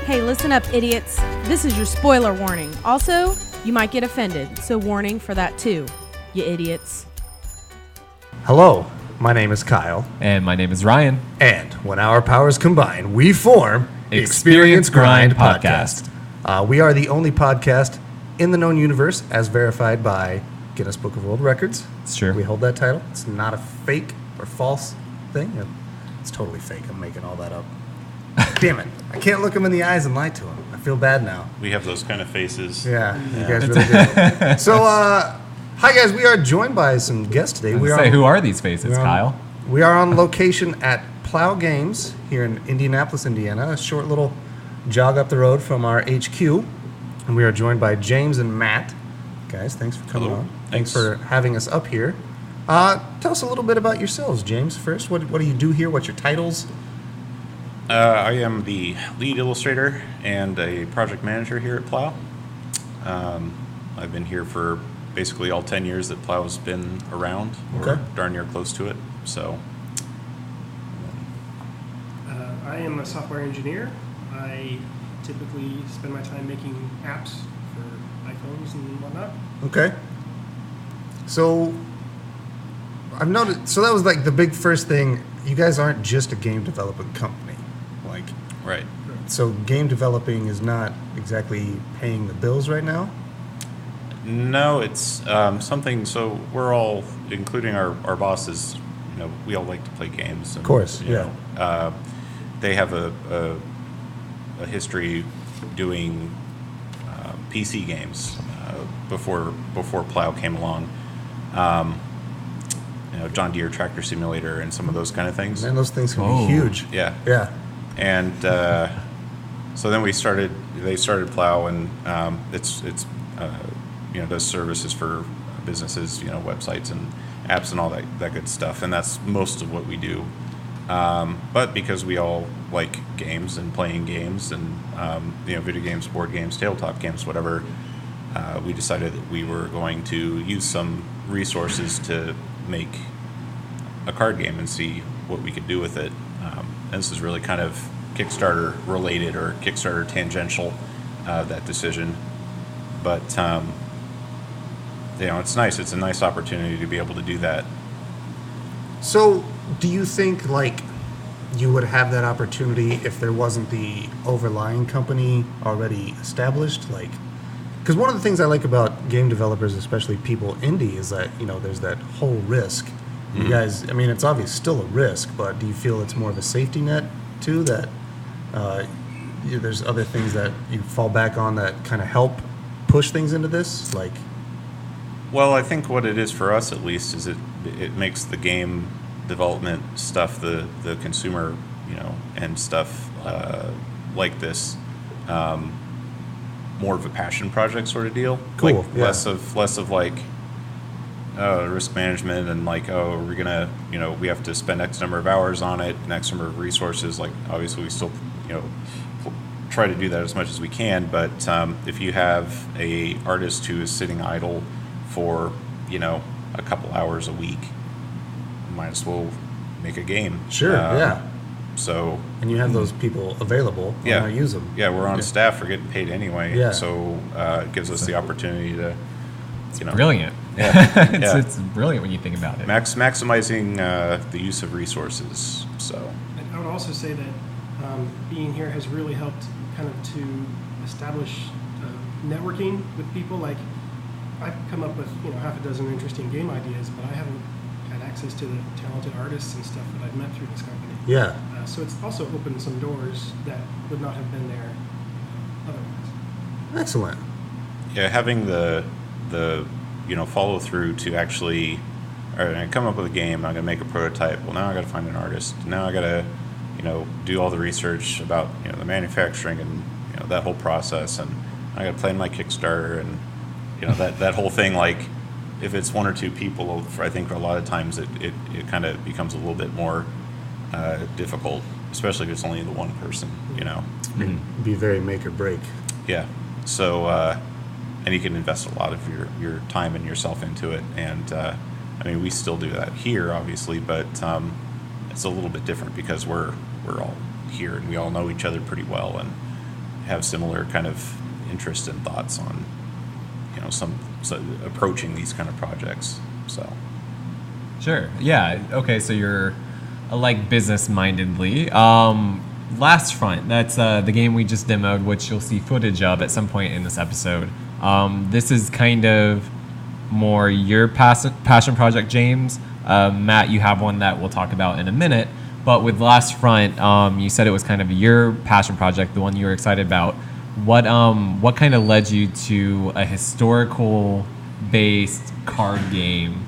Hey, listen up, idiots. This is your spoiler warning. Also, you might get offended, so warning for that too, you idiots. Hello, my name is Kyle. And my name is Ryan. And when our powers combine, we form Experience Grind Podcast. We are the only podcast in the known universe as verified by Guinness Book of World Records. It's true. We hold that title. It's not a fake or false thing. It's totally fake. I'm making all that up. Damn it. I can't look him in the eyes and lie to him. I feel bad now. We have those kind of faces. Yeah. You guys really do. So, hi guys. We are joined by some guests today. Who are these faces, Kyle? We are on location at Plowgames here in Indianapolis, Indiana. A short little jog up the road from our HQ. And we are joined by James and Matt. Guys, thanks for coming on. Thanks for having us up here. Tell us a little bit about yourselves, James, first. What do you do here? What's your titles? I am the lead illustrator and a project manager here at Plow. I've been here for basically all 10 years that Plow's been around, or darn near close to it. So, I am a software engineer. I typically spend my time making apps for iPhones and whatnot. Okay. So, I've noticed. So that was like the big first thing. You guys aren't just a game development company. Right. So game developing is not exactly paying the bills right now? No, it's something, so we're all, including our bosses, we all like to play games. And, of course, they have a history doing PC games before Plow came along. John Deere Tractor Simulator and some of those kind of things. Man, those things can be huge. Yeah. Yeah. And so then they started Plow, and it's does services for businesses, websites and apps and all that good stuff, and that's most of what we do. But because we all like games and playing games and video games, board games, tabletop games, whatever, we decided that we were going to use some resources to make a card game and see what we could do with it. And this is really kind of Kickstarter related or Kickstarter tangential, that decision. But, it's nice. It's a nice opportunity to be able to do that. So do you think you would have that opportunity if there wasn't the overlying company already established? Because one of the things I like about game developers, especially people indie, is that, there's that whole risk. You guys, it's obvious still a risk, but do you feel it's more of a safety net too, that there's other things that you fall back on that kind of help push things into this? Well, I think what it is for us, at least, is it makes the game development stuff, the consumer, and stuff like this, more of a passion project sort of deal. Cool. Less of risk management and we're gonna, we have to spend X number of hours on it and X number of resources. Obviously we still, try to do that as much as we can. But if you have a artist who is sitting idle for, a couple hours a week, you might as well make a game. Sure. Yeah. So. And you have those people available. Why not use them? Yeah, we're on staff. We're getting paid anyway. Yeah. So it gives us the opportunity to. Brilliant. Yeah. It's brilliant when you think about it. Maximizing the use of resources. So. And I would also say that being here has really helped kind of to establish networking with people. I've come up with half a dozen interesting game ideas, but I haven't had access to the talented artists and stuff that I've met through this company. Yeah. So it's also opened some doors that would not have been there otherwise. Excellent. Yeah, having the follow through to actually, all right, I come up with a game, I'm gonna make a prototype. Well, now I gotta find an artist. Now I gotta do all the research about the manufacturing and that whole process, and I gotta plan my Kickstarter and that whole thing. If it's one or two people, I think a lot of times it kind of becomes a little bit more difficult, especially if it's only the one person. Be very make or break. Yeah. So, and you can invest a lot of your time and yourself into it. And we still do that here, obviously, but it's a little bit different because we're all here and we all know each other pretty well, and have similar kind of interest and thoughts on, so approaching these kind of projects. So. Sure. Yeah. Okay. So you're like business-mindedly. Last Front. That's the game we just demoed, which you'll see footage of at some point in this episode. This is kind of more your passion project, James. Matt, you have one that we'll talk about in a minute. But with Last Front, you said it was kind of your passion project, the one you were excited about. What kind of led you to a historical-based card game?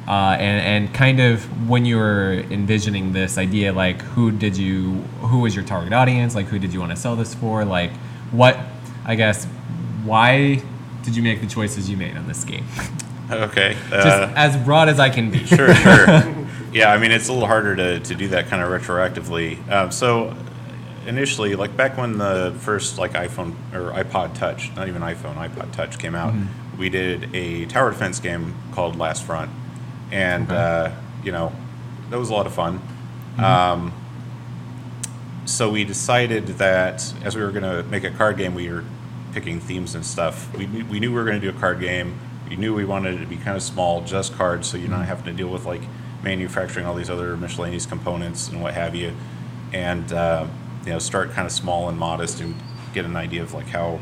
And kind of when you were envisioning this idea, like who was your target audience? Like who did you want to sell this for? Like why did you make the choices you made on this game? Okay. Just as broad as I can be. Sure. Yeah, I mean, it's a little harder to do that kind of retroactively. So initially, like back when the first like iPhone or iPod Touch, not even iPhone, iPod Touch came out, we did a tower defense game called Last Front. And, that was a lot of fun. So we decided that as we were going to make a card game, we were picking themes and stuff. We knew we were going to do a card game. We knew we wanted it to be kind of small, just cards, so you're not having to deal with like manufacturing all these other miscellaneous components and what have you. And, start kind of small and modest and get an idea of like how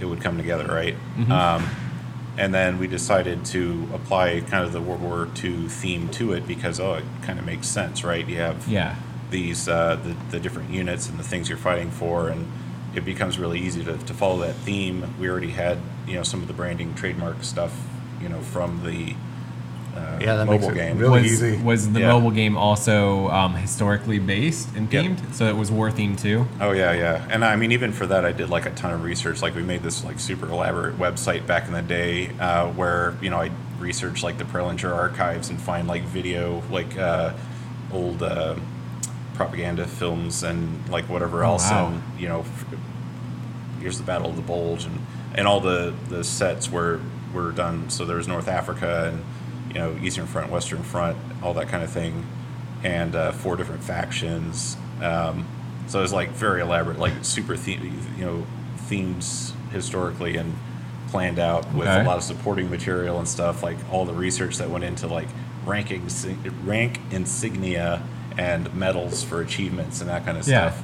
it would come together, right? And then we decided to apply kind of the World War II theme to it because, it kind of makes sense, right? You have these the different units and the things you're fighting for, and it becomes really easy to follow that theme. We already had, some of the branding trademark stuff, from the that mobile makes it game. really easy. Was the mobile game also historically based and themed? Yep. So it was war themed too? Oh, yeah. And I mean, even for that, I did like a ton of research. Like we made this like super elaborate website back in the day where, I researched like the Prelinger archives and find like video, like old propaganda films and like whatever else. Wow. And, here's the Battle of the Bulge and all the sets were done. So there was North Africa and, Eastern Front, Western Front, all that kind of thing, and 4 different factions. So it was like very elaborate, like super themes historically and planned out with a lot of supporting material and stuff, like all the research that went into like rank insignia and medals for achievements and that kind of stuff.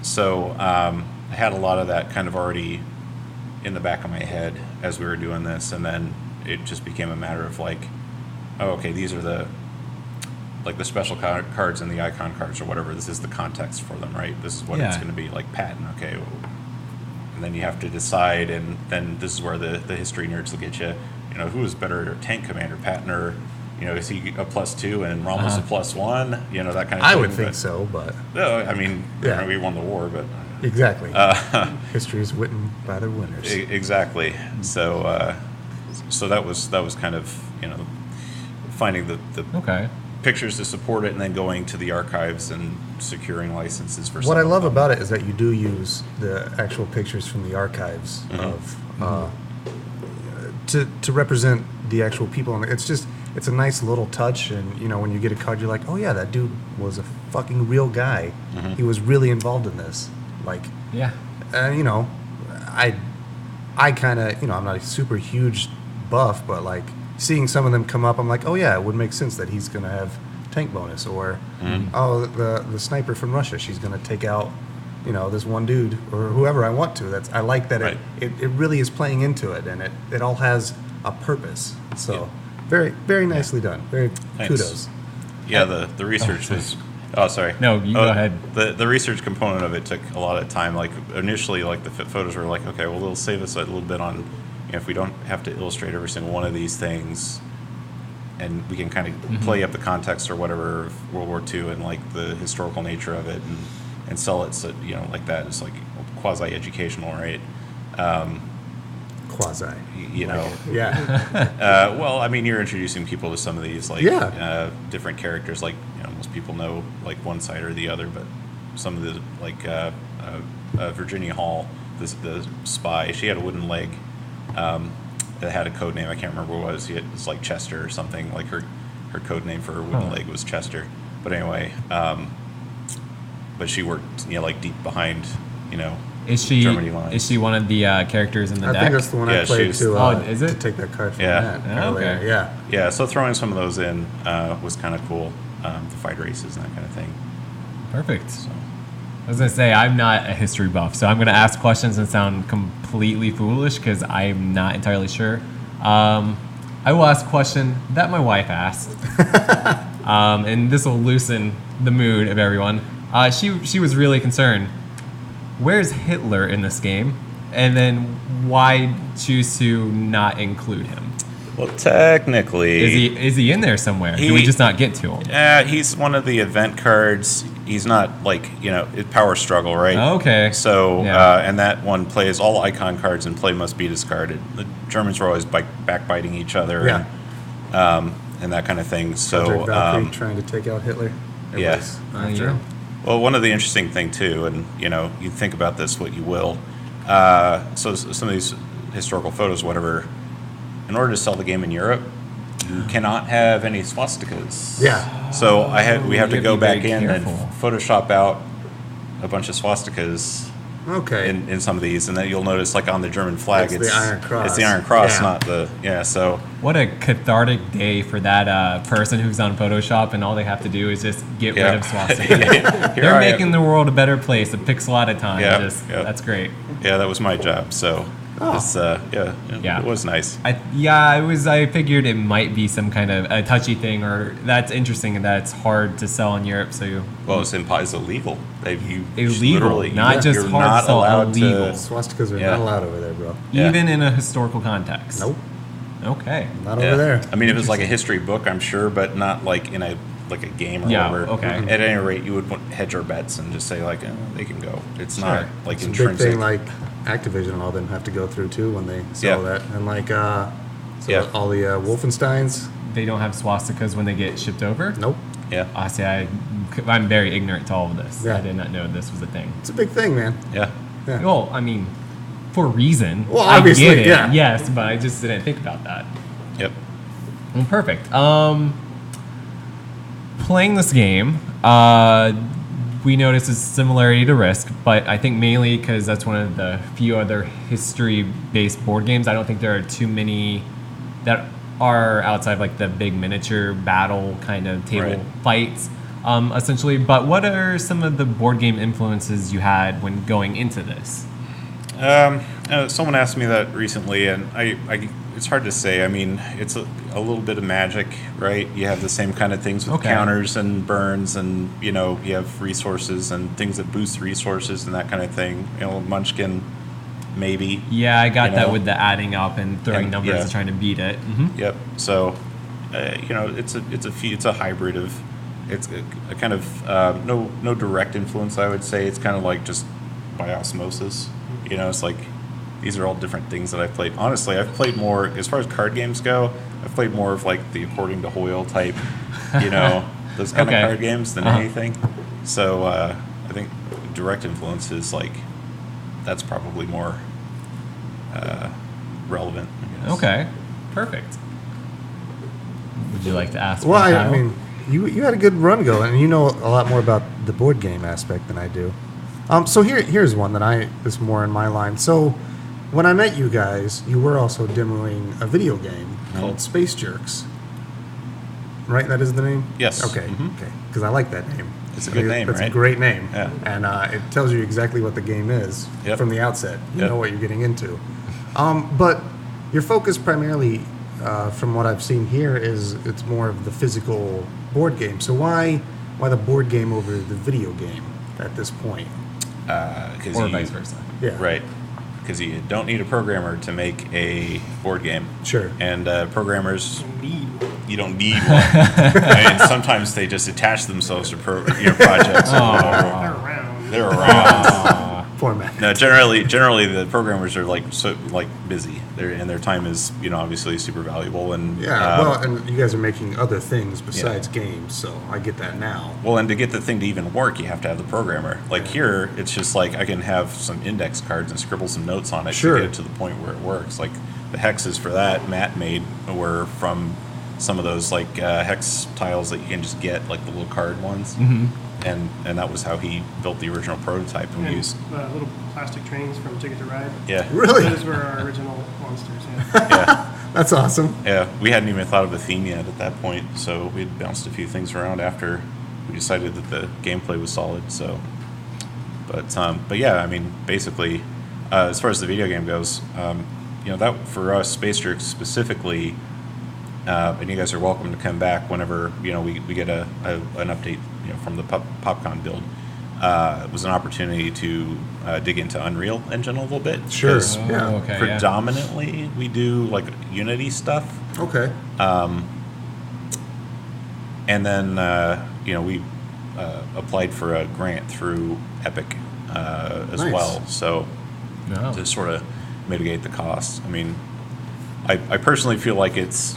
So I had a lot of that kind of already in the back of my head as we were doing this, and then it just became a matter of like, these are the special cards and the icon cards or whatever. This is the context for them, right? This is what it's going to be like. Patton, okay. And then you have to decide, and then this is where the history nerds will get you. Who is better tank commander, Patton or is he a +2 and Rommel's a +1? That kind of thing. I would think so, but no, I mean, we won the war, but exactly. History is written by the winners. Exactly. So that was kind of finding the pictures to support it, and then going to the archives and securing licenses for. What I love about it is that you do use the actual pictures from the archives of to represent the actual people, and it's a nice little touch. And when you get a card, you're like, oh yeah, that dude was a fucking real guy. He was really involved in this. Like, I kind of, I'm not a super huge buff, but like seeing some of them come up, I'm like, oh yeah, it would make sense that he's going to have tank bonus, or the sniper from Russia, she's going to take out, this one dude or whoever I want to. I like that it really is playing into it, and it all has a purpose. So very, very nicely done. Very kudos. Yeah, the research was. Oh, sorry. No, you go ahead. The research component of it took a lot of time. Like initially, like the photos were like, okay, well, it'll save us a little bit on, if we don't have to illustrate every single one of these things, and we can kind of play up the context or whatever of World War II and like the historical nature of it, and sell it, so like that. It's like quasi-educational, right? Quasi. Yeah. Well, I mean, you're introducing people to some of these different characters. Like most people know like one side or the other, but some of the like Virginia Hall, the spy, she had a wooden leg that had a code name. I can't remember what it was. It was like Chester or something. Like her code name for her wooden leg was Chester. But anyway, but she worked like deep behind Is she Germany lines. is she one of the characters in the I deck? think that's the one I Yeah, played she's- to, Oh, is it? to take that card from Yeah. Matt Oh, earlier. okay. Yeah. Yeah, so throwing some of those in was kind of cool. The fight races and that kind of thing. Perfect. So I was gonna say I'm not a history buff, so I'm gonna ask questions and sound completely foolish because I'm not entirely sure. I will ask a question that my wife asked, and this will loosen the mood of everyone. She was really concerned. Where's Hitler in this game? And then why choose to not include him? well, technically, Is he in there somewhere? Do we He- just not get to him? he's one of the event cards. He's not like it's power struggle, right? Okay. So Yeah. and that one plays all icon cards and play must be discarded. The Germans were always backbiting each other. Yeah. And that kind of thing. Project So Valkyrie trying to take out Hitler. It yeah. was Oh, after yeah. him. Well, one of the interesting thing too, and you think about this what you will. So some of these historical photos, whatever, in order to sell the game in Europe, you cannot have any swastikas. Yeah. So we have You to go be very back in careful. and Photoshop out a bunch of swastikas Okay. in some of these, and then you'll notice like on the German flag, It's the Iron Cross. It's the Iron Cross, Yeah. not the So What a cathartic day for that person who's on Photoshop, and all they have to do is just get Yeah. rid of swastikas. Here They're I am. making the world a better place, a pixel at a time. Yeah, Just, yeah. That's great. yeah, that was my job. So it's Yeah. it was nice. I figured it might be some kind of a touchy thing, or that's interesting and that's hard to sell in Europe. So Well, it's illegal. Illegal, literally, not just you're hard not to sell, allowed illegal. to. Swastikas are Yeah. not allowed over there, bro. Yeah. even in a historical context. Nope. Okay. Not Yeah. over there. I mean, if it was like a history book, I'm sure, but not like in a game or Yeah, whatever. okay. At any rate, you would hedge our bets and just say like, they can go. It's Sure. not like It's a big intrinsic. thing like Activision and all them have to go through too when they sell Yeah. that. And like Yeah. all the Wolfensteins, They don't have swastikas when they get shipped over. nope. Yeah, Honestly, I'm very ignorant to all of this. Yeah. I did not know this was a thing. It's a big thing, man. yeah. Yeah. Well, I mean, for a reason. Well, I obviously, get it, yeah. Yes, but I just didn't think about that. Yep. Well, perfect. Playing this game, we notice a similarity to Risk, but I think mainly because that's one of the few other history-based board games. I don't think there are too many that are outside like the big miniature battle kind of table Right. fights, essentially. But what are some of the board game influences you had when going into this? Someone asked me that recently, and I it's hard to say. I mean, it's a little bit of magic, right? You have the same kind of things with Okay. counters and burns, and you have resources and things that boost resources and that kind of thing. Munchkin, maybe. Yeah, I got You that know? with the adding up and throwing And- numbers yeah. and trying to beat it. Yep. So, it's a hybrid of, it's a kind of no direct influence. I would say it's kind of like just by osmosis. It's like these are all different things that I've played. Honestly, I've played more as far as card games go. I've played more of like the According to Hoyle type, those kind Okay. of card games than Uh-huh. anything. So I think direct influence is like that's probably more relevant. I guess. Okay, perfect. Would you like to ask? Well, one, I Kyle? mean, you had a good run going, and you know a lot more about the board game aspect than I do. So here's one that is more in my line. So when I met you guys, you were also demoing a video game called Space Jerks. Right? That is the name? Yes. Okay. Mhm. Okay. Because I like that name. It's a good name, That's a right? great name. Yeah. And it tells you exactly what the game is Yep. from the outset. You Yep. know what you're getting into. But your focus primarily, from what I've seen here, is it's more of the physical board game. So why the board game over the video game at this point? or vice versa. Yeah. Right. Because you don't need a programmer to make a board game. Sure. And programmers, you don't need one. I mean, sometimes they just attach themselves to projects. They're around. They're around. Format. No, generally the programmers are busy. Their time is obviously super valuable and Yeah. Well, and you guys are making other things besides games, so I get that now. well, and to get the thing to even work, you have to have the programmer. Like here, it's just like I can have some index cards and scribble some notes on it Sure. to get it to the point where it works. Like the hexes for that Matt made were from some of those hex tiles that you can just get, like the little card ones. and that was how he built the original prototype. And we And used little plastic trains from Ticket to Ride. yeah, Really? Those were our original monsters. Yeah. yeah. That's awesome. Yeah, we hadn't even thought of a theme yet at that point, so we'd bounced a few things around after we decided that the gameplay was solid. So, but yeah, I mean, basically, as far as the video game goes, that for us, Space Jerks specifically, and you guys are welcome to come back whenever we get an update from the PopCon build. It was an opportunity to dig into Unreal Engine a little bit. Sure. 'Cause Yeah. Okay. predominantly we do like Unity stuff. Okay. And then, we applied for a grant through Epic as Nice. well. So No. to sort of mitigate the costs. I mean, I personally feel like it's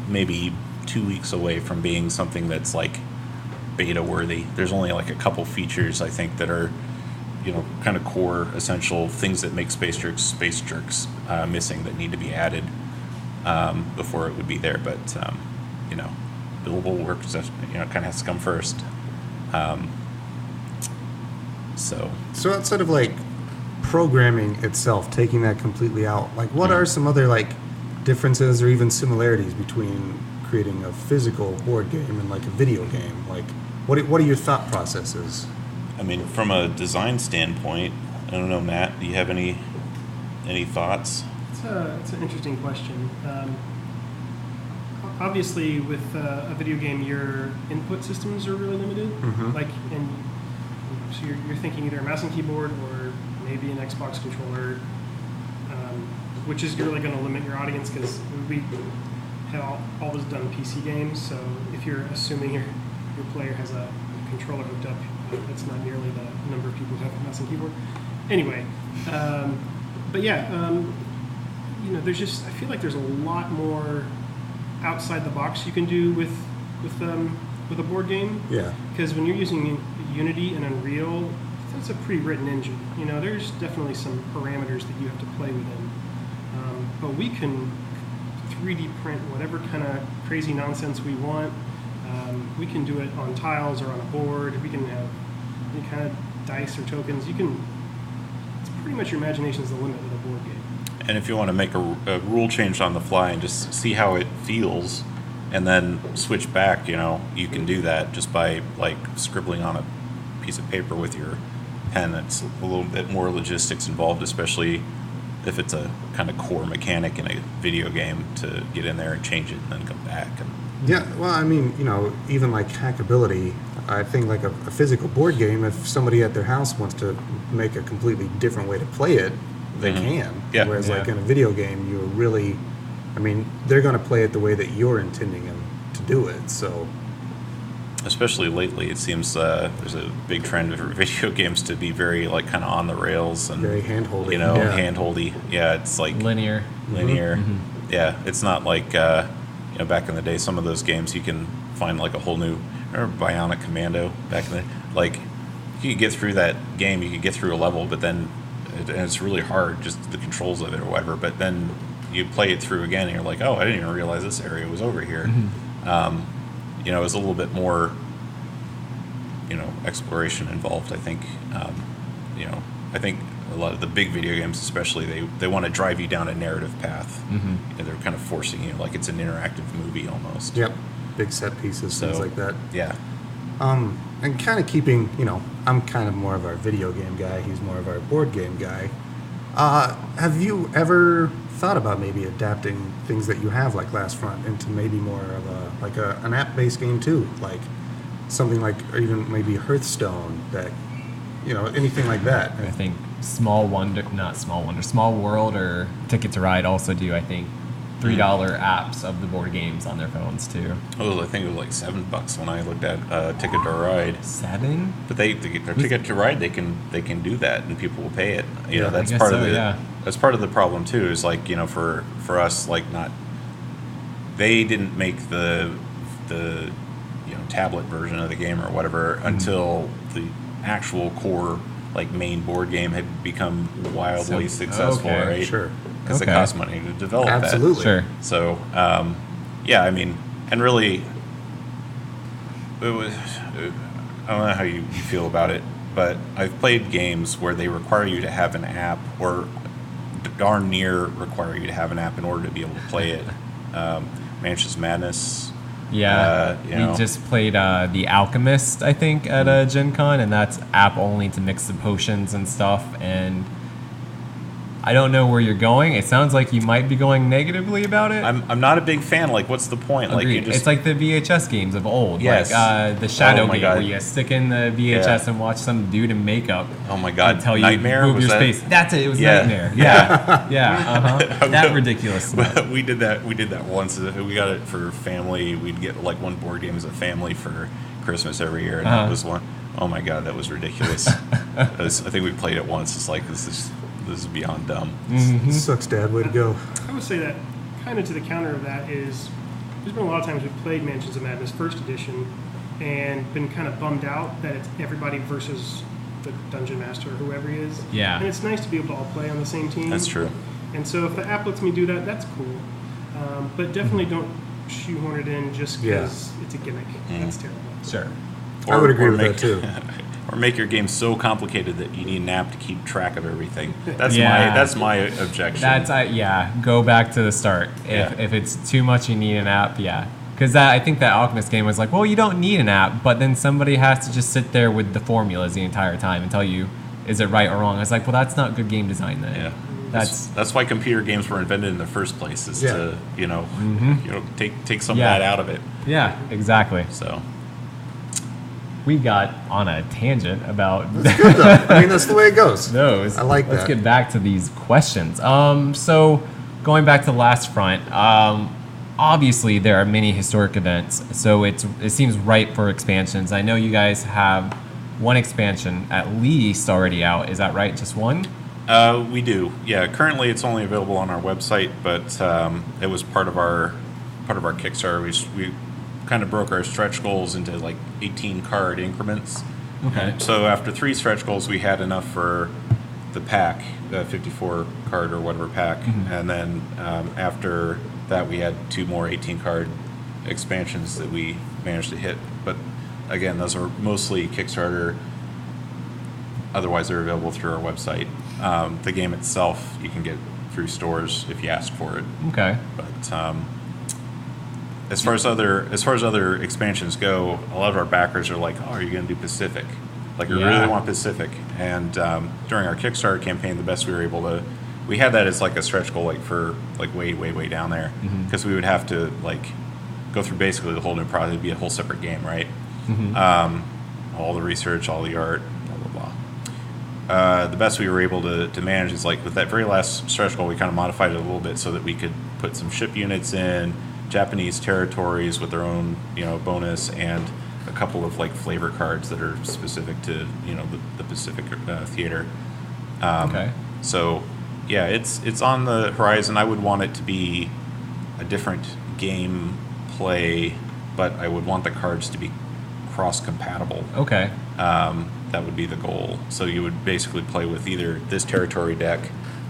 maybe 2 weeks away from being something that's like beta worthy. There's only like a couple features I think that are, kind of core essential things that make Space Jerks missing that need to be added before it would be there. But billable work just kind of has to come first. So So outside of like programming itself, taking that completely out, like what are some other like differences or even similarities between creating a physical board game and like a video game? Like what are your thought processes? I mean, from a design standpoint, I don't know, Matt. Do you have any thoughts? It's an interesting question. Obviously, with a video game, your input systems are really limited. Mhm. So you're thinking either a mouse and keyboard or maybe an Xbox controller, which is really going to limit your audience because we have always done PC games. So if you're assuming your player has a controller hooked up, that's not nearly the number of people who have a mouse and keyboard. Anyway, but yeah, I feel like there's a lot more outside the box you can do with a board game. Yeah. Because when you're using Unity and Unreal, it's a pre-written engine. There's definitely some parameters that you have to play within. But we can 3D print whatever kind of crazy nonsense we want. We can do it on tiles or on a board. We can have any kind of dice or tokens. It's pretty much your imagination is the limit with a board game. And if you want to make a rule change on the fly and just see how it feels, and then switch back, you can do that just by like scribbling on a piece of paper with your pen. It's a little bit more logistics involved, especially if it's a kind of core mechanic in a video game to get in there and change it and then come back. And Yeah, well, I mean, even like hackability, I think like a physical board game, if somebody at their house wants to make a completely different way to play it, they can. Yeah. Whereas like Yeah. in a video game, you're really, they're going to play it the way that you're intending them to do it. So, especially lately, it seems there's a big trend for video games to be very like kind of on the rails and very hand-holdy. hand-holdy. Yeah, it's like Linear. linear. Yeah, it's not like back in the day, some of those games you can find like a whole new. Remember Bionic Commando back in the like you could get through that game, you could get through a level, but then and it's really hard, just the controls of it or whatever. But then you play it through again, and you're like, oh, I didn't even realize this area was over here. It was a little bit more exploration involved. I think I think a lot of the big video games, especially, they want to drive you down a narrative path. And they're kind of forcing you, like it's an interactive movie almost. Yep. Big set pieces, things like that. Yeah. And kind of keeping, I'm kind of more of our video game guy. He's more of our board game guy. Have you ever thought about maybe adapting things that you have like Last Front into maybe more of an app-based game too, like something like, or even maybe Hearthstone, that anything like that? I think Small World or Ticket to Ride also do, I think, $3 apps of the board games on their phones too. Oh, I think it was like $7 when I looked at Ticket to Ride. 7? But their Ticket to Ride, they can do that, and people will pay it. Yeah, That's I guess part so, of the yeah. that's part of the problem too. Is like for us, like they didn't make the tablet version of the game or whatever until the actual core like main board game had become wildly successful, okay, right? Sure. Because Okay. it costs money to develop Absolutely. Sure. that. So, and really, it was. I don't know how you feel about it, but I've played games where they require you to have an app, or darn near require you to have an app in order to be able to play it. Mansion's Madness. Yeah, we just played The Alchemist, I think, at Gen Con, and that's app only to mix the potions and stuff, and I don't know where you're going. It sounds like you might be going negatively about it. I'm not a big fan. Like, what's the point? Agreed. Like, you just, it's like the VHS games of old. Yes. Like the Shadow my game God. where you stick in the VHS and watch some dude in makeup. Oh my God. Until you Nightmare? move Was your that- space. That's it. It was Yeah. Nightmare. Yeah. Yeah. That ridiculous. we did that once. We got it for family. We'd get like one board game as a family for Christmas every year, and that was one. Oh my God, that was ridiculous. I think we played it once. It's like this is beyond dumb. Sucks, Dad. Way to go. I would say that kind of to the counter of that is there's been a lot of times we've played Mansions of Madness first edition and been kind of bummed out that it's everybody versus the dungeon master or whoever he is. Yeah. And it's nice to be able to all play on the same team. That's true. And so if the app lets me do that, that's cool. But definitely don't shoehorn it in just because it's a gimmick. That's terrible. Sure. I would agree with that too. Or make your game so complicated that you need an app to keep track of everything. That's Yeah. my objection. That's go back to the start. If it's too much, you need an app. Yeah, because I think that Alchemist game was like, well, you don't need an app, but then somebody has to just sit there with the formulas the entire time and tell you, is it right or wrong? I was like, well, that's not good game design then. Yeah. That's why computer games were invented in the first place, is to take some Yeah. of that out of it. yeah, exactly. So We got on a tangent about Good though. I mean, that's the way it goes. those. I like Let's that. get back to these questions. So going back to last front, obviously there are many historic events, so it seems ripe for expansions. I know you guys have one expansion at least already out. Is that right? Just one? we do. Yeah. Currently, it's only available on our website, but it was part of our Kickstarter. We kind of broke our stretch goals into like 18 card increments. Okay. So after 3 stretch goals, we had enough for the pack, the 54 card or whatever pack, and then after that, we had 2 more 18 card expansions that we managed to hit. But again, those are mostly Kickstarter. Otherwise, they're available through our website. The game itself, you can get through stores if you ask for it. Okay. But as far as other expansions go, a lot of our backers are like, "Oh, are you going to do Pacific? Like, we really want Pacific." And during our Kickstarter campaign, the best we were able to, we had that as like a stretch goal, like for like way down there, because we would have to like go through basically the whole new product. It'd be a whole separate game, right? All the research, all the art, blah blah blah. The best we were able to manage is like with that very last stretch goal, we kind of modified it a little bit so that we could put some ship units in, Japanese territories with their own bonus, and a couple of like flavor cards that are specific to the Pacific theater. Okay. So yeah, it's on the horizon. I would want it to be a different game play, but I would want the cards to be cross compatible. Okay. That would be the goal. So you would basically play with either this territory deck,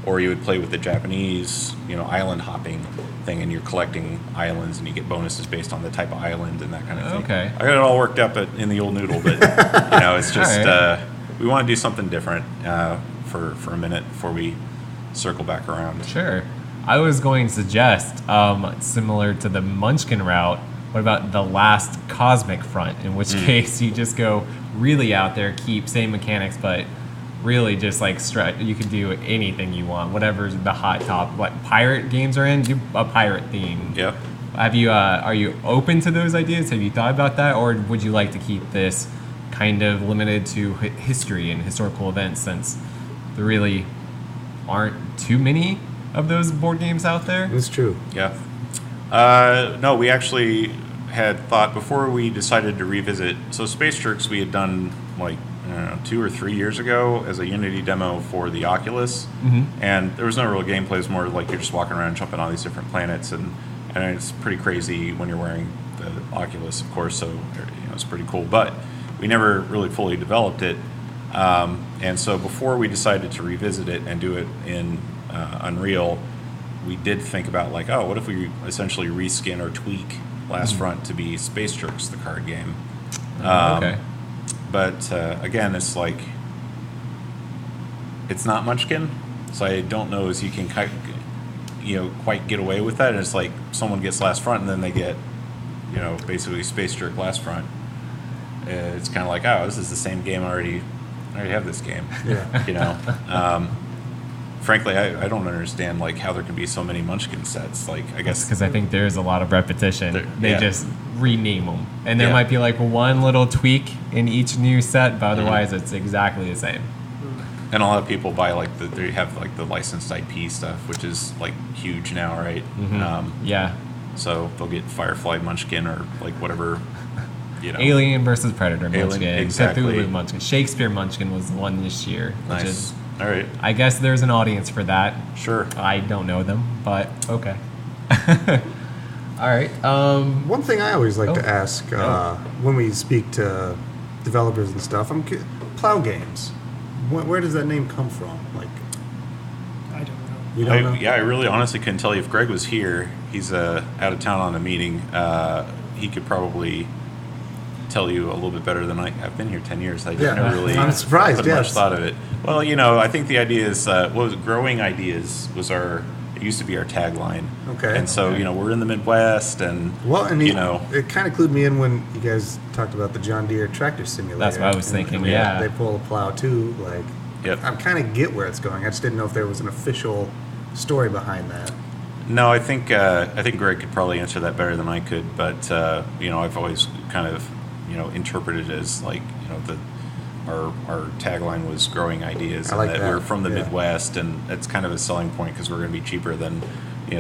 or you would play with the Japanese, island hopping thing, and you're collecting islands, and you get bonuses based on the type of island and that kind of thing. Okay. I got it all worked up in the old noodle, but it's just All right. we want to do something different for a minute before we circle back around. Sure. I was going to suggest, similar to the Munchkin route, what about the last Cosmic Front, in which case you just go really out there, keep same mechanics, but really just like you can do anything you want, whatever's the hot top. What pirate games are in, do a pirate theme. Yep. Have you are you open to those ideas? Have you thought about that, or would you like to keep this kind of limited to history and historical events, since there really aren't too many of those board games out there? It's true. Yeah. No, we actually had thought before we decided to revisit. So Space Jerks we had done like 2 or 3 years ago as a Unity demo for the Oculus, and there was no real gameplay. It was more like you're just walking around jumping on these different planets, and it's pretty crazy when you're wearing the Oculus, of course. So it's pretty cool, but we never really fully developed it. And so before we decided to revisit it and do it in Unreal, we did think about like, what if we essentially reskin or tweak Last Front to be Space Jerks, the card game. Okay. but again, it's like it's not Munchkin, so I don't know as you can quite get away with that. And it's like someone gets last front, and then they get basically space jerk last front. It's kind of like, oh, this is the same game already. I already have this game. Yeah. Frankly, I don't understand like how there can be so many Munchkin sets. Like, I guess because I think there's a lot of repetition. They yeah. just rename them, and there Yeah. might be like one little tweak in each new set, but otherwise it's exactly the same. and a lot of people buy like they have like the licensed IP stuff, which is like huge now, right? Yeah, So they'll get Firefly Munchkin or like whatever. Alien versus Predator Alien, Munchkin, exactly. Cthulhu Munchkin, Shakespeare Munchkin was the one this year. Which Nice. is, All right. I guess there's an audience for that. Sure. I don't know them, but okay. All right. One thing I always like Oh. to ask when we speak to developers and stuff, Plowgames. Where does that name come from? Like, I don't know. you don't know? I really honestly couldn't tell you if Greg was here. He's out of town on a meeting. He could probably tell you a little bit better than I. I've been here 10 years. I Yeah. never really I'm surprised, put much yes. thought of it. Well, I think the idea is growing ideas was it used to be our tagline. Okay. And so we're in the Midwest, and Well, and it kind of clued me in when you guys talked about the John Deere tractor simulator. That's what I was thinking, yeah. They pull a plow too. Like, Yep. I kind of get where it's going. I just didn't know if there was an official story behind that. No, I think Greg could probably answer that better than I could. But I've always kind of interpreted it as like our tagline was growing ideas, I like and that that, we're from the yeah. Midwest, and that's kind of a selling point because we're going to be cheaper than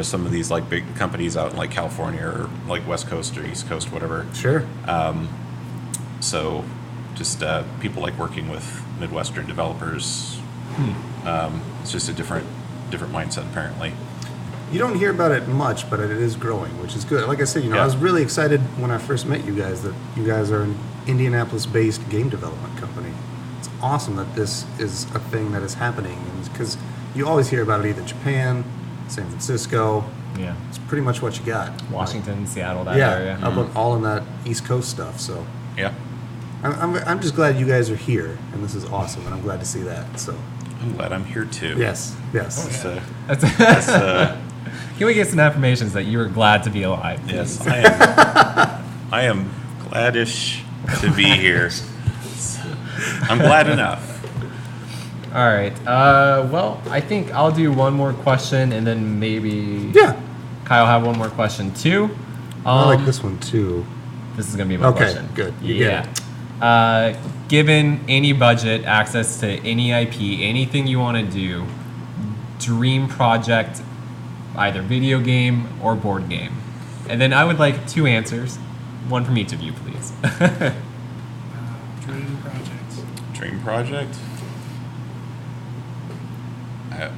some of these like big companies out in like California or like West Coast or East Coast, whatever. Sure. So just people like working with Midwestern developers. It's just a different mindset apparently. You don't hear about it much, but it is growing, which is good. Like I said, Yeah. I was really excited when I first met you guys that you guys are an Indianapolis-based game development company. It's awesome that this is a thing that is happening, because you always hear about it either Japan, San Francisco. yeah, It's pretty much what you got. Washington, Seattle, that Yeah, area. all in that East Coast stuff. So Yeah, I'm just glad you guys are here, and this is awesome, and I'm glad to see that. So I'm glad I'm here too. yes. So, That's that's, Can we get some affirmations that you were glad to be alive? yes, please? I am gladish to be here. I'm glad enough. All right. Well, I think I'll do one more question, and then maybe Yeah. Kyle have one more question too. I like this one too. This is gonna be my Okay, question. good. You get Yeah. Given any budget, access to any IP, anything you want to do, dream project, either video game or board game. And then I would like 2 answers, one from each of you, please. Dream projects. Dream project?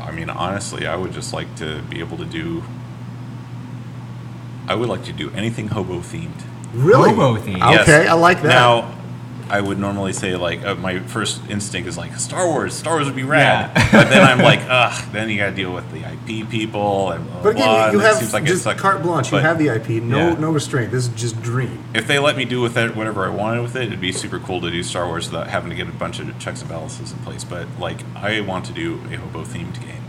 I mean, honestly, I would just like to be able to do. I would like to do anything hobo themed. Really? Hobo theme. Okay, Yes. I like that. Now, I would normally say like my first instinct is like Star Wars. Star Wars would be rad, Yeah. but then I'm like, ugh. Then you got to deal with the IP people and blah, But blah, again, and you it have seems like just it's like, carte blanche. You but have the IP. No, yeah. no restraint. This is just dream. If they let me do with it whatever I wanted with it, it'd be super cool to do Star Wars without having to get a bunch of checks and balances in place. But like, I want to do a hobo themed game.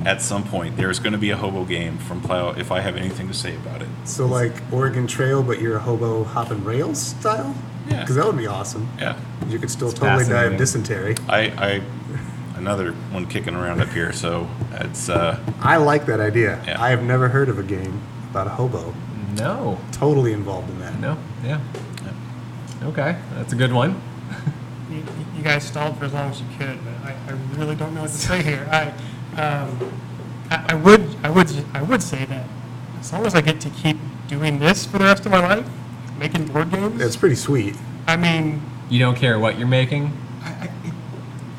At some point, there's going to be a hobo game from Plow if I have anything to say about it. So like Oregon Trail, but you're a hobo hopping rails style. Yeah. Because that would be awesome. Yeah, You could still It's totally die fascinating. of dysentery. I another one kicking around up here. So it's I like that idea. Yeah. I have never heard of a game about a hobo. No. Totally involved in that. No. Yeah. Okay. That's a good one. You guys stalled for as long as you could, but I really don't know what to say here. I would say that as long as I get to keep doing this for the rest of my life, making board games. It's pretty sweet. I mean, You don't care what you're making.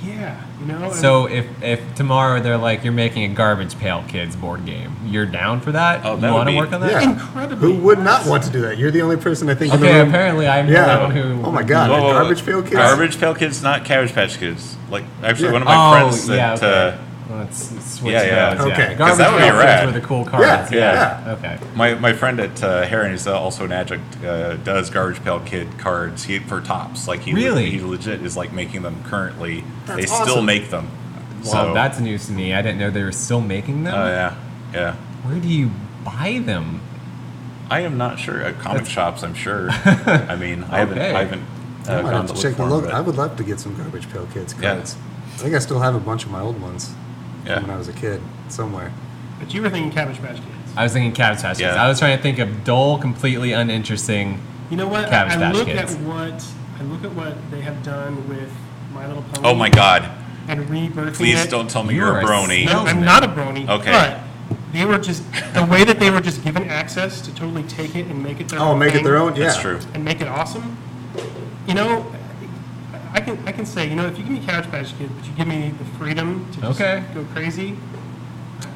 yeah, you know. So if tomorrow they're like, you're making a Garbage Pail Kids board game, you're down for that? Oh, you that would want to be- work on that? Yeah. Incredibly. Who would not want to do that? You're the only person I think in the Okay, room. apparently I'm Yeah. the one who... Oh my God. Garbage Pail Kids? Garbage Pail Kids, not Cabbage Patch Kids. Like actually, Yeah. one of my Oh, friends yeah, that Let's switch Yeah. those. Okay. 'Cause Garbage that would be pail kids rad. were the cool cards. Yeah. Okay. My friend at Heron is also an adjunct. Does Garbage Pail Kid cards for tops. Like Really? he legit is like making them currently. That's they still awesome. make them. Well, So, that's news to me. I didn't know they were still making them. Oh yeah. Where do you buy them? I am not sure. At comic shops, I'm sure. I mean, I haven't. Okay. I haven't. I might gone have to to look check the for 'em, logo. but- I would love to get some Garbage Pail Kids Yeah. cards. I think I still have a bunch of my old ones Yeah. from when I was a kid somewhere. But you were thinking Cabbage Patch Kids. I was thinking Cabbage Patch Kids. Yeah. I was trying to think of dull, completely uninteresting. You know what? Cabbage I Patch look Kids. I look at what they have done with My Little Pony. Oh my God! And rebirthing Please it. don't tell me You you're are a a brony. No, I'm salesman. not a brony. Okay. But they were just the way that they were just given access to totally take it and make it their own. Oh, make it thing their own? Yeah. That's true. And make it awesome. You know, I can say, you know, if you give me Cabbage Patch Kids, but you give me the freedom to just Okay. go crazy,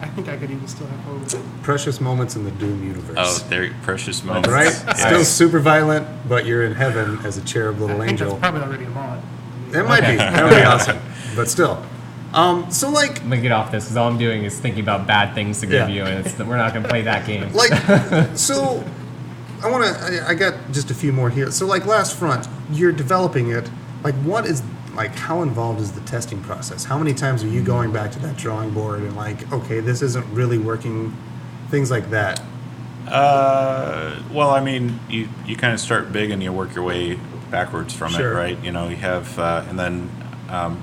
I think I could even still have fun with it. Precious moments in the Doom universe. Oh, they're precious moments. Right? Yes. Still super violent, but you're in heaven as a cherub little I think angel. that's probably already a mod. It might Okay. be. That would be awesome. But still. So like, I'm gonna get off this because all I'm doing is thinking about bad things to give Yeah. you, and we're not gonna play that game. so I got just a few more here. So like Last Front, you're developing it. Like what is, like how involved is the testing process? How many times are you going back to that drawing board and like, okay, this isn't really working, things like that? Well, I mean, you kind of start big and you work your way backwards from Sure. it, right? You know, you have, and then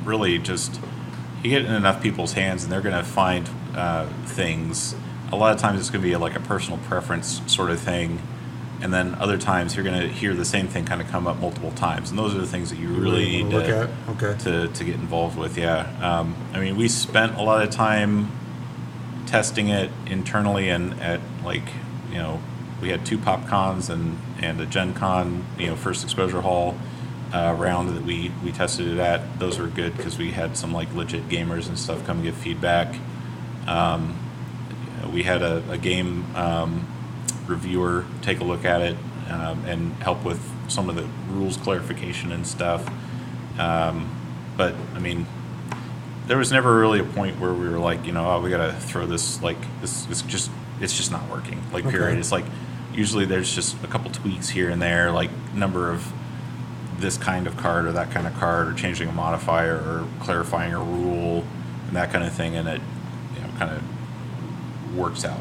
really just you get in enough people's hands, and they're going to find things. A lot of times, it's going to be like a personal preference sort of thing, and then other times you're going to hear the same thing kind of come up multiple times, and those are the things that you really need wanna look to at? Okay. to get involved with. Yeah, I mean, we spent a lot of time testing it internally, and at like, you know, we had 2 pop cons and a gen con, you know, first exposure hall round that we tested it at. Those were good because we had some like legit gamers and stuff come give feedback. We had a game reviewer take a look at it and help with some of the rules clarification and stuff. But I mean, there was never really a point where we were like, you know, oh, we gotta throw this, like this. It's just not working. Like Okay. period. It's like usually there's just a couple tweaks here and there, like number of this kind of card or that kind of card, or changing a modifier or clarifying a rule and that kind of thing, and it, you know, kind of works out.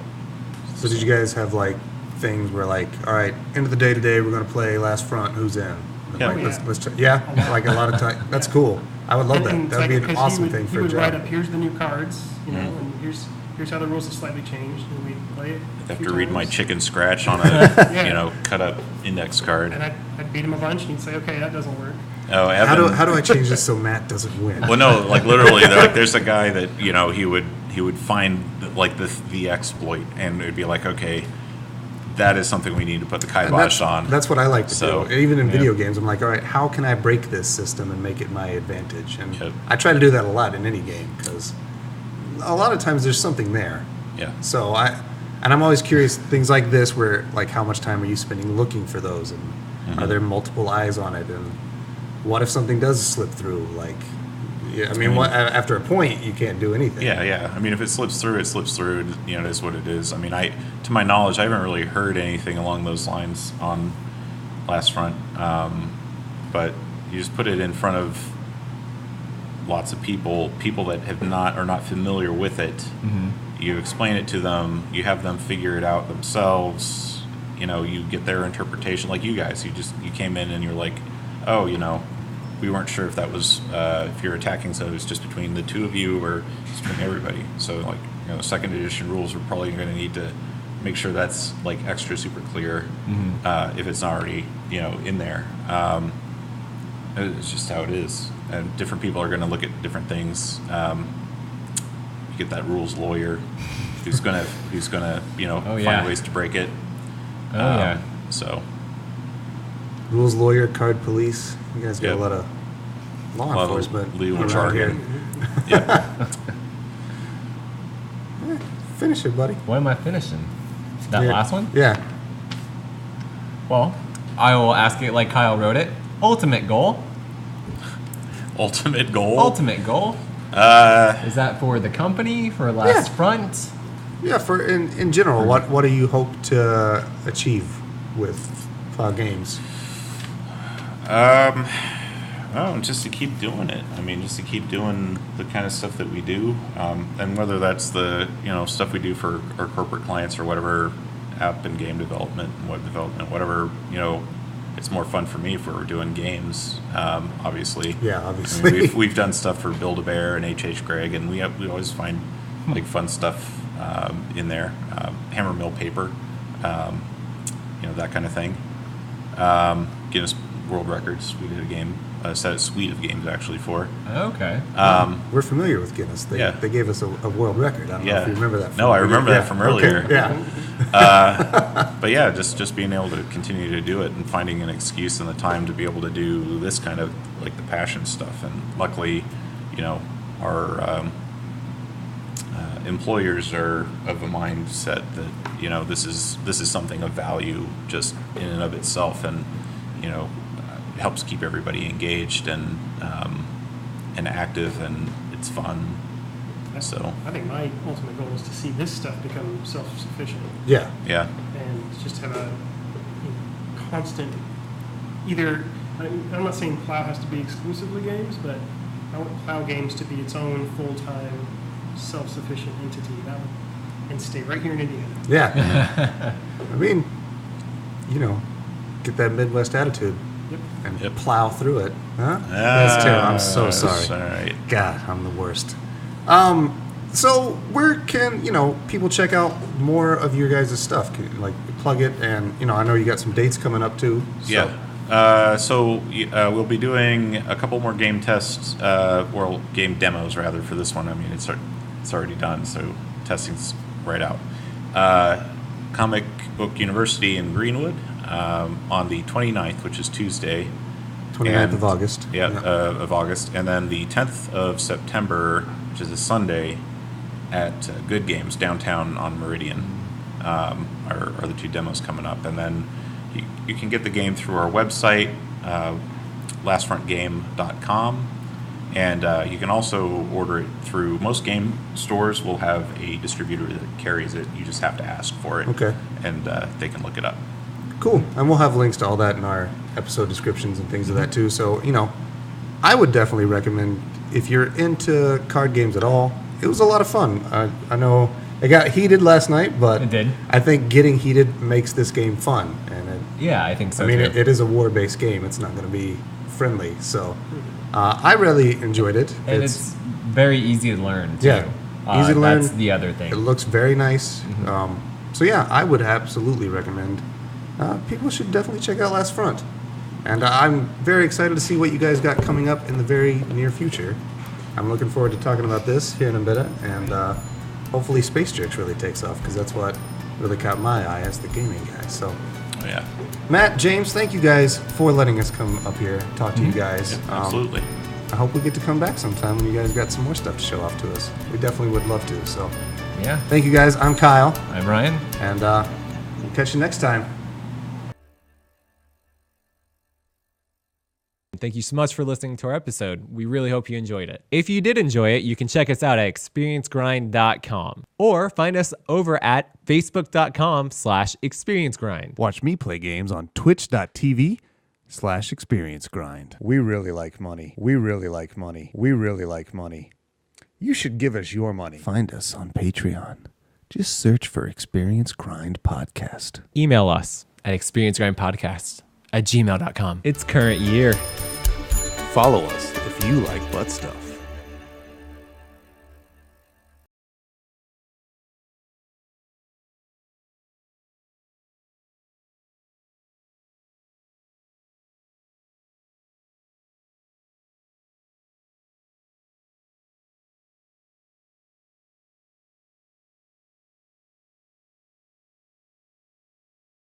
So did you guys have like things where like, all right, end of the day today, we're going to play Last Front, who's in? And, Yeah. like, Yeah. let's check. Yeah, like a lot of time. That's cool. I would love that. And it's That would be like, an 'cause awesome he would, thing he for a would write job. up, here's the new cards, you know, and here's how the rules have slightly changed, and we play it. I have few to read my times. chicken scratch on a Yeah. you know, cut up index card. And I'd beat him a bunch, and he'd say, okay, that doesn't work. Oh, How do Evan, I change this so Matt doesn't win? well, no, like literally, there's a guy that, you know, he would find like the exploit, and it'd be like, okay, that is something we need to put the And kibosh on. That's what I like to So, do. Even in yeah. video games, I'm like, all right, how can I break this system and make it my advantage? And Yep. I try to do that a lot in any game because a lot of times there's something there. Yeah. So I'm always curious things like this where like how much time are you spending looking for those, and Mm-hmm. are there multiple eyes on it, and what if something does slip through? Like, yeah, I mean, after a point you can't do anything. Yeah. I mean, if it slips through, it slips through. You know, it is what it is. I mean, to my knowledge, I haven't really heard anything along those lines on Last Front. But you just put it in front of lots of people that are not familiar with it. Mm-hmm. You explain it to them. You have them figure it out themselves. You know, you get their interpretation. Like you guys, you came in and you're like, oh, you know, we weren't sure if that was if you're attacking, so it's just between the two of you or just between everybody. So like, you know, second edition rules, we're probably going to need to make sure that's like extra super clear if it's not already, you know, in there. It's just how it is, and different people are going to look at different things. You get that rules lawyer who's gonna you know, Oh, yeah. find ways to break it. Oh yeah. So Rules lawyer, card police. You guys got Yep. a lot of law a lot of enforcement legal around jargon. here. Yeah. Finish it, buddy. What am I finishing? That Yeah. last one? Yeah. Well, I will ask it like Kyle wrote it. Ultimate goal. Ultimate goal. Ultimate goal. Is that for the company, for Last Front? Yeah, for in general, what do you hope to achieve with Plowgames? Oh, just to keep doing it. I mean, just to keep doing the kind of stuff that we do, and whether that's the stuff we do for our corporate clients or whatever, app and game development and web development, whatever. It's more fun for me if we're doing games. Obviously. Yeah, I obviously. mean, we've done stuff for Build-A-Bear and H.H. Gregg, and we always find like fun stuff in there. Hammer mill paper, that kind of thing. Guinness World Records. We did a suite of games actually for. Okay. We're familiar with Guinness. They gave us a world record. I don't know if you remember that. No, I remember that from earlier. Okay. Yeah. But yeah, just being able to continue to do it and finding an excuse and the time to be able to do this kind of like the passion stuff. And luckily, our employers are of a mindset that this is something of value just in and of itself, and it helps keep everybody engaged and active, and it's fun. So I think my ultimate goal is to see this stuff become self-sufficient. Yeah. Yeah. And just have a constant, I'm not saying Plow has to be exclusively games, but I want Plowgames to be its own full-time, self-sufficient entity and stay right here in Indiana. Yeah. I mean, get that Midwest attitude Yep. and plow through it. Huh? That's terrible. I'm so sorry. All right. God, I'm the worst. So where can people check out more of your guys' stuff? Can you, plug it, and I know you got some dates coming up too. So. Yeah. So we'll be doing a couple more game tests, or game demos rather, for this one. I mean, it's already done, so testing's right out. Comic Book University in Greenwood on the 29th, which is Tuesday. 29th of August. Yeah, of August. And then the 10th of September, which is a Sunday, at Good Games downtown on Meridian, are the two demos coming up. And then you can get the game through our website, lastfrontgame.com. And you can also order it through, most game stores will have a distributor that carries it. You just have to ask for it. Okay. And they can look it up. Cool. And we'll have links to all that in our episode descriptions and things of that too. So, I would definitely recommend, if you're into card games at all, it was a lot of fun. I know it got heated last night, but It did. I think getting heated makes this game fun. And Yeah, I think so. I mean, too. it is a war-based game. It's not going to be friendly. So I really enjoyed it. And it's very easy to learn, too. Yeah, easy to learn. That's the other thing. It looks very nice. So yeah, I would absolutely recommend. People should definitely check out Last Front. And I'm very excited to see what you guys got coming up in the very near future. I'm looking forward to talking about this here in a bit, and hopefully Space Jerks really takes off, because that's what really caught my eye as the gaming guy. So, Oh, yeah. Matt, James, thank you guys for letting us come up here, talk to you guys. Yeah, absolutely. I hope we get to come back sometime when you guys got some more stuff to show off to us. We definitely would love to. So, Yeah. thank you guys. I'm Kyle, I'm Ryan. and we'll catch you next time. Thank you so much for listening to our episode. We really hope you enjoyed it. If you did enjoy it, you can check us out at experiencegrind.com or find us over at facebook.com/experiencegrind. Watch me play games on twitch.tv/experiencegrind. We really like money. We really like money. We really like money. You should give us your money. Find us on Patreon. Just search for Experience Grind Podcast. Email us at experiencegrindpodcast@gmail.com. It's current year. Follow us if you like butt stuff.